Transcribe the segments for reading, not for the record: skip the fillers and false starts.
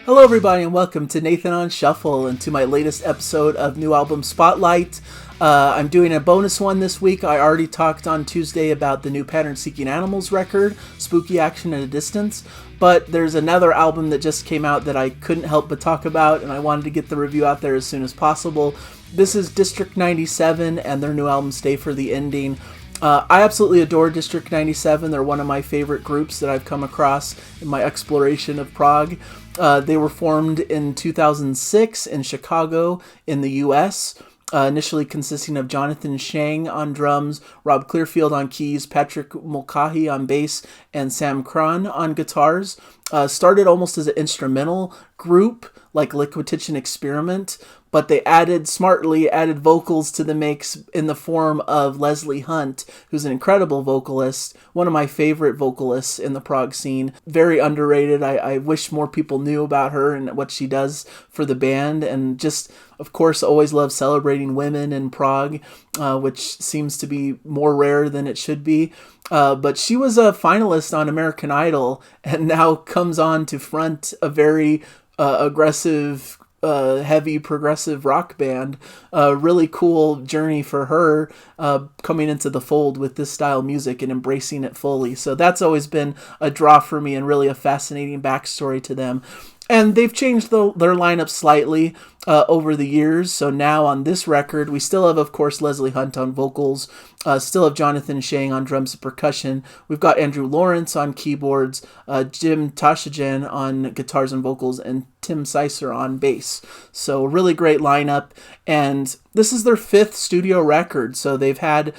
Hello, everybody, and welcome to Nathan on Shuffle and to my latest episode of New Album Spotlight. I'm doing a bonus one this week. I already talked on Tuesday about the new Pattern Seeking Animals record, Spooky Action at a Distance, but there's another album that just came out that I couldn't help but talk about, and I wanted to get the review out there as soon as possible. This is District 97 and their new album, Stay for the Ending. I absolutely adore District 97. They're one of my favorite groups that I've come across in my exploration of prog. They were formed in 2006 in Chicago in the US, initially consisting of Jonathan Shang on drums, Rob Clearfield on keys, Patrick Mulcahy on bass, and Sam Cron on guitars. Started almost as an instrumental group like Liquid Kitchen Experiment, but they smartly added vocals to the mix in the form of Leslie Hunt, who's an incredible vocalist, one of my favorite vocalists in the prog scene. Very underrated. I wish more people knew about her and what she does for the band, and just, of course, always love celebrating women in prog, which seems to be more rare than it should be. But she was a finalist on American Idol and now comes on to front a very aggressive, heavy progressive rock band. Really cool journey for her coming into the fold with this style of music and embracing it fully. So that's always been a draw for me and really a fascinating backstory to them. And they've changed their lineup slightly over the years. So now on this record, we still have, of course, Leslie Hunt on vocals, still have Jonathan Shang on drums and percussion. We've got Andrew Lawrence on keyboards, Jim Tashajan on guitars and vocals, and Tim Sicer on bass. So really great lineup. And this is their fifth studio record. So they've had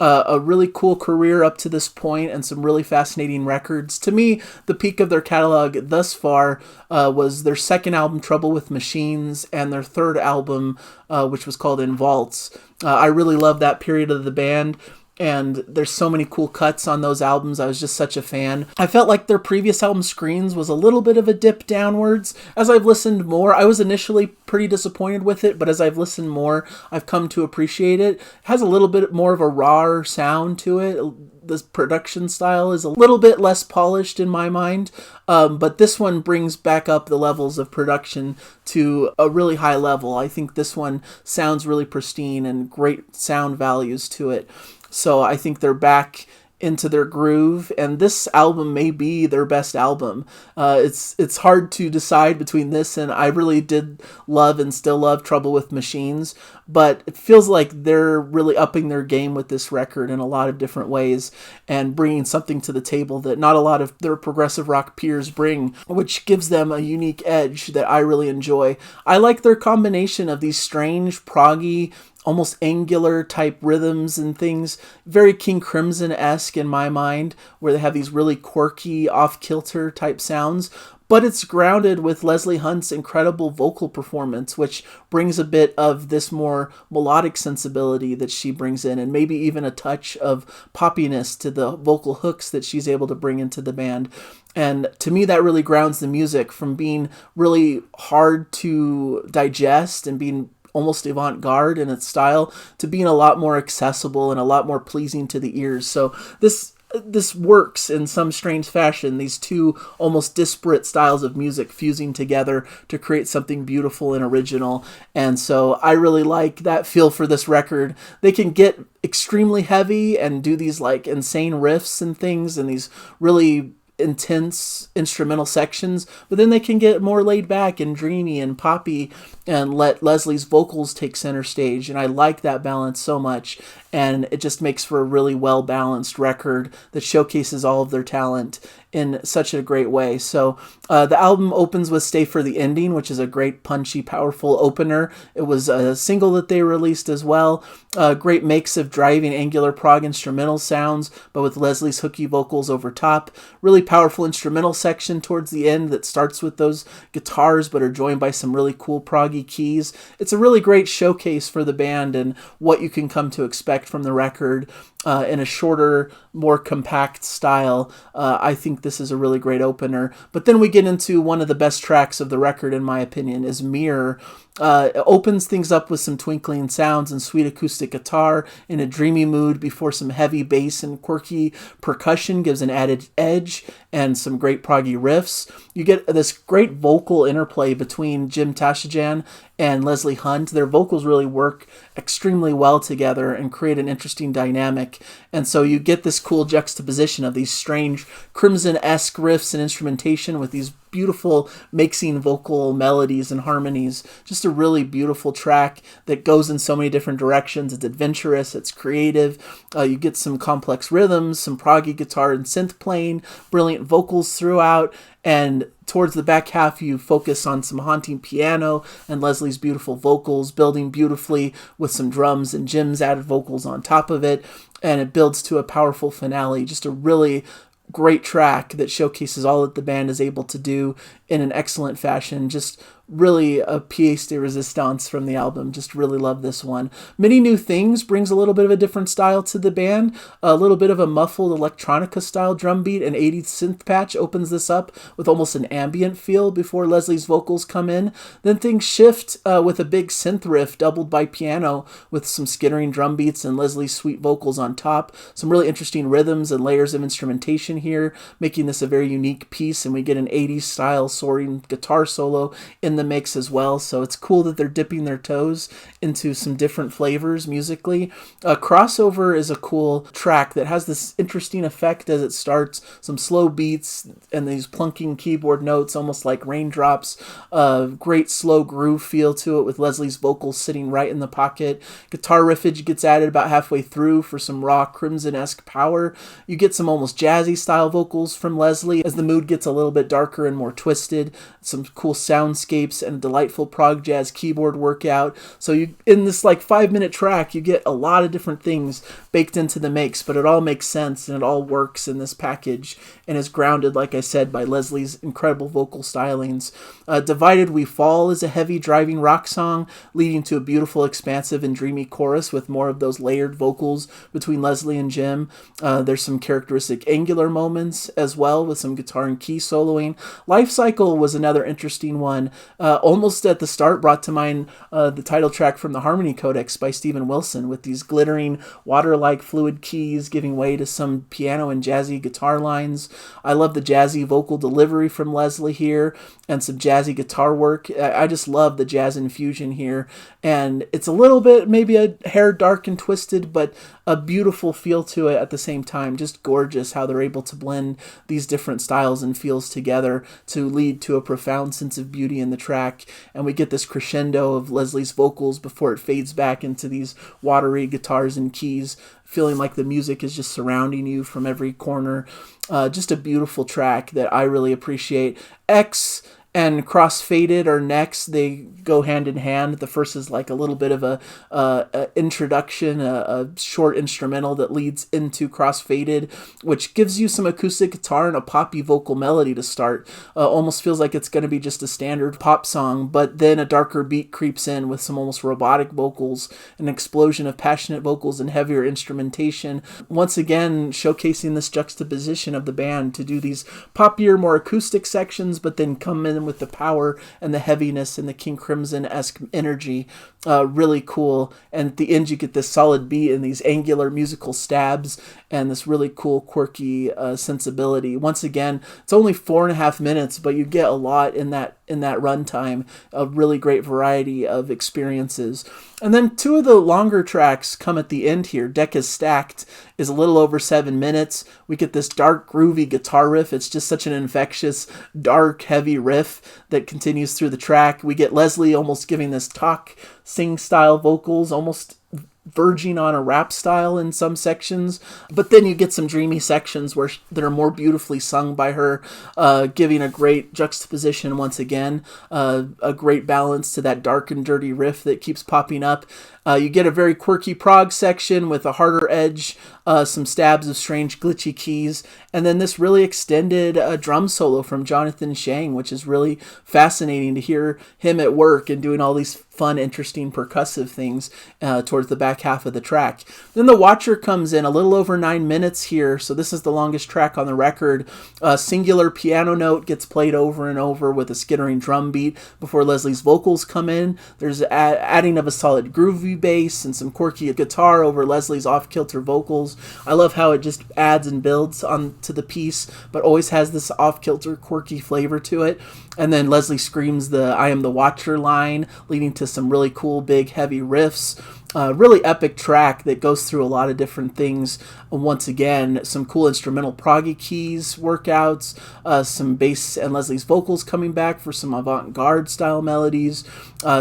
a really cool career up to this point and some really fascinating records. To me, the peak of their catalog thus far was their second album, Trouble with Machines, and their third album, which was called In Vaults. I really love that period of the band, and there's so many cool cuts on those albums. I was just such a fan. I felt like their previous album, Screens, was a little bit of a dip downwards. As I've listened more, I was initially pretty disappointed with it, but as I've listened more, I've come to appreciate it. It has a little bit more of a raw sound to it. The production style is a little bit less polished in my mind, but this one brings back up the levels of production to a really high level. I think this one sounds really pristine and great sound values to it. So I think they're back into their groove, and this album may be their best album. It's hard to decide between this and I really did love and still love Trouble with Machines, but it feels like they're really upping their game with this record in a lot of different ways and bringing something to the table that not a lot of their progressive rock peers bring, which gives them a unique edge that I really enjoy. I like their combination of these strange, proggy, almost angular type rhythms and things, very King Crimson-esque in my mind, where they have these really quirky, off-kilter type sounds, but it's grounded with Leslie Hunt's incredible vocal performance, which brings a bit of this more melodic sensibility that she brings in, and maybe even a touch of poppiness to the vocal hooks that she's able to bring into the band. And to me, that really grounds the music from being really hard to digest and being almost avant-garde in its style to being a lot more accessible and a lot more pleasing to the ears. So this works in some strange fashion, these two almost disparate styles of music fusing together to create something beautiful and original. And so I really like that feel for this record. They can get extremely heavy and do these like insane riffs and things and these really intense instrumental sections, but then they can get more laid back and dreamy and poppy and let Leslie's vocals take center stage, and I like that balance so much, and it just makes for a really well balanced record that showcases all of their talent in such a great way. So the album opens with Stay for the Ending, which is a great punchy, powerful opener. It was a single that they released as well. Great mix of driving angular prog instrumental sounds, but with Leslie's hooky vocals over top. Really powerful instrumental section towards the end that starts with those guitars but are joined by some really cool proggy keys. It's a really great showcase for the band and what you can come to expect from the record. In a shorter, more compact style. I think this is a really great opener. But then we get into one of the best tracks of the record, in my opinion, is Mirror, It opens things up with some twinkling sounds and sweet acoustic guitar in a dreamy mood before some heavy bass and quirky percussion gives an added edge and some great proggy riffs. You get this great vocal interplay between Jim Tashajan and Leslie Hunt. Their vocals really work extremely well together and create an interesting dynamic. And so you get this cool juxtaposition of these strange Crimson-esque riffs and instrumentation with these beautiful mixing vocal melodies and harmonies. Just a really beautiful track that goes in so many different directions. It's adventurous, it's creative. You get some complex rhythms, some proggy guitar and synth playing, brilliant vocals throughout, and towards the back half, you focus on some haunting piano and Leslie's beautiful vocals, building beautifully with some drums and Jim's added vocals on top of it. And it builds to a powerful finale. Just a really great track that showcases all that the band is able to do in an excellent fashion. Just really a pièce de résistance from the album. Just really love this one. Many New Things brings a little bit of a different style to the band. A little bit of a muffled electronica style drum beat and 80s synth patch opens this up with almost an ambient feel before Leslie's vocals come in. Then things shift with a big synth riff doubled by piano with some skittering drum beats and Leslie's sweet vocals on top. Some really interesting rhythms and layers of instrumentation here, making this a very unique piece, and we get an 80s style soaring guitar solo in the mix as well. So it's cool that they're dipping their toes into some different flavors musically. Crossover is a cool track that has this interesting effect as it starts, some slow beats and these plunking keyboard notes almost like raindrops. Great slow groove feel to it with Leslie's vocals sitting right in the pocket. Guitar riffage gets added about halfway through for some raw Crimson-esque power. You get some almost jazzy style vocals from Leslie as the mood gets a little bit darker and more twisted. Some cool soundscapes and a delightful prog jazz keyboard workout. So you, in this like 5-minute track, you get a lot of different things baked into the mix, but it all makes sense and it all works in this package and is grounded, like I said, by Leslie's incredible vocal stylings. Divided We Fall is a heavy driving rock song leading to a beautiful, expansive and dreamy chorus with more of those layered vocals between Leslie and Jim. There's some characteristic angular moments as well with some guitar and key soloing. Life Cycle was another interesting one. Almost at the start brought to mind the title track from the Harmony Codex by Steven Wilson with these glittering water-like fluid keys giving way to some piano and jazzy guitar lines. I love the jazzy vocal delivery from Leslie here and some jazzy guitar work. I just love the jazz infusion here, and it's a little bit maybe a hair dark and twisted, but a beautiful feel to it at the same time. Just gorgeous how they're able to blend these different styles and feels together to lead to a profound sense of beauty in the track. And we get this crescendo of Leslie's vocals before it fades back into these watery guitars and keys, feeling like the music is just surrounding you from every corner. Just a beautiful track that I really appreciate. X and Crossfaded are next. They go hand in hand. The first is like a little bit of a introduction, a short instrumental that leads into Crossfaded, which gives you some acoustic guitar and a poppy vocal melody to start. Almost feels like it's going to be just a standard pop song, but then a darker beat creeps in with some almost robotic vocals, an explosion of passionate vocals and heavier instrumentation. Once again, showcasing this juxtaposition of the band to do these poppier, more acoustic sections, but then come in with the power and the heaviness and the King Crimson-esque energy. Really cool. And at the end, you get this solid beat and these angular musical stabs and this really cool, quirky sensibility. Once again, it's only 4.5 minutes, but you get a lot in that runtime, a really great variety of experiences. And then 2 of the longer tracks come at the end here. Deck is Stacked is a little over 7 minutes. We get this dark, groovy guitar riff. It's just such an infectious, dark, heavy riff that continues through the track. We get Leslie almost giving this talk, sing style vocals, almost verging on a rap style in some sections, but then you get some dreamy sections that are more beautifully sung by her, giving a great juxtaposition once again, a great balance to that dark and dirty riff that keeps popping up. You get a very quirky prog section with a harder edge, some stabs of strange glitchy keys, and then this really extended drum solo from Jonathan Shang, which is really fascinating to hear him at work and doing all these fun, interesting percussive things towards the back half of the track. Then the Watcher comes in a little over 9 minutes here, so this is the longest track on the record. A singular piano note gets played over and over with a skittering drum beat before Leslie's vocals come in. There's adding of a solid groovy bass and some quirky guitar over Leslie's off-kilter vocals. I love how it just adds and builds onto the piece, but always has this off-kilter, quirky flavor to it. And then Leslie screams the "I am the Watcher" line, leading to some really cool, big, heavy riffs. Really epic track that goes through a lot of different things. Once again, some cool instrumental proggy keys workouts, some bass and Leslie's vocals coming back for some avant-garde style melodies,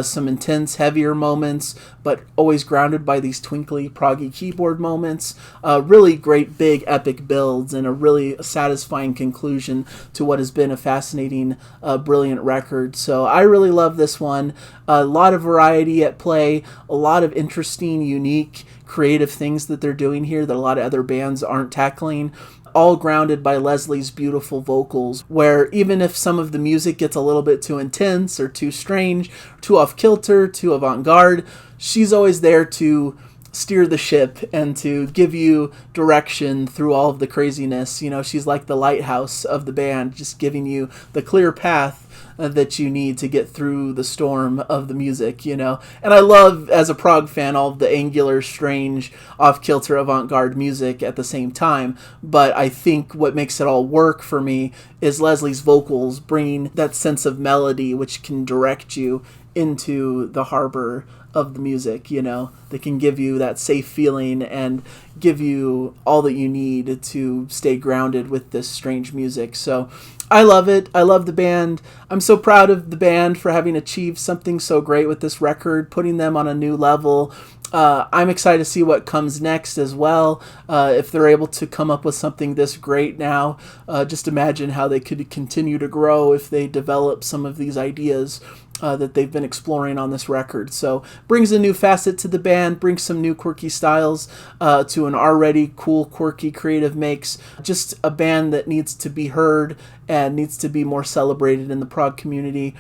some intense, heavier moments, but always grounded by these twinkly proggy keyboard moments. Really great, big, epic builds and a really satisfying conclusion to what has been a fascinating, brilliant record. So I really love this one. A lot of variety at play, a lot of interesting, unique, creative things that they're doing here that a lot of other bands aren't tackling, all grounded by Leslie's beautiful vocals, where even if some of the music gets a little bit too intense or too strange, too off-kilter, too avant-garde, she's always there to steer the ship and to give you direction through all of the craziness. You know, she's like the lighthouse of the band, just giving you the clear path that you need to get through the storm of the music, you know. And I love, as a prog fan, all of the angular, strange, off-kilter, avant-garde music at the same time. But I think what makes it all work for me is Leslie's vocals bringing that sense of melody which can direct you into the harbor of the music, you know, that can give you that safe feeling and give you all that you need to stay grounded with this strange music. So I love it. I love the band. I'm so proud of the band for having achieved something so great with this record, putting them on a new level. I'm excited to see what comes next as well. If they're able to come up with something this great now, just imagine how they could continue to grow if they develop some of these ideas that they've been exploring on this record. So brings a new facet to the band, brings some new quirky styles to an already cool, quirky, creative mix. Just a band that needs to be heard and needs to be more celebrated in the prog community.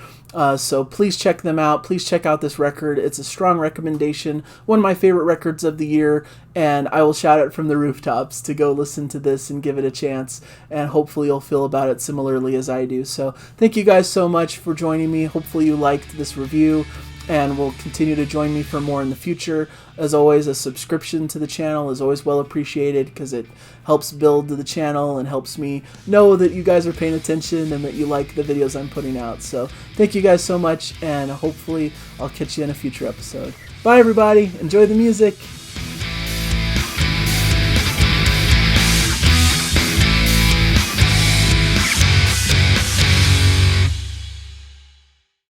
So please check them out. Please check out this record. It's a strong recommendation. One of my favorite records of the year, and I will shout it from the rooftops to go listen to this and give it a chance, and hopefully you'll feel about it similarly as I do. So thank you guys so much for joining me. Hopefully you liked this review and will continue to join me for more in the future. As always, a subscription to the channel is always well appreciated because it helps build the channel and helps me know that you guys are paying attention and that you like the videos I'm putting out. So thank you guys so much, and hopefully I'll catch you in a future episode. Bye everybody, enjoy the music!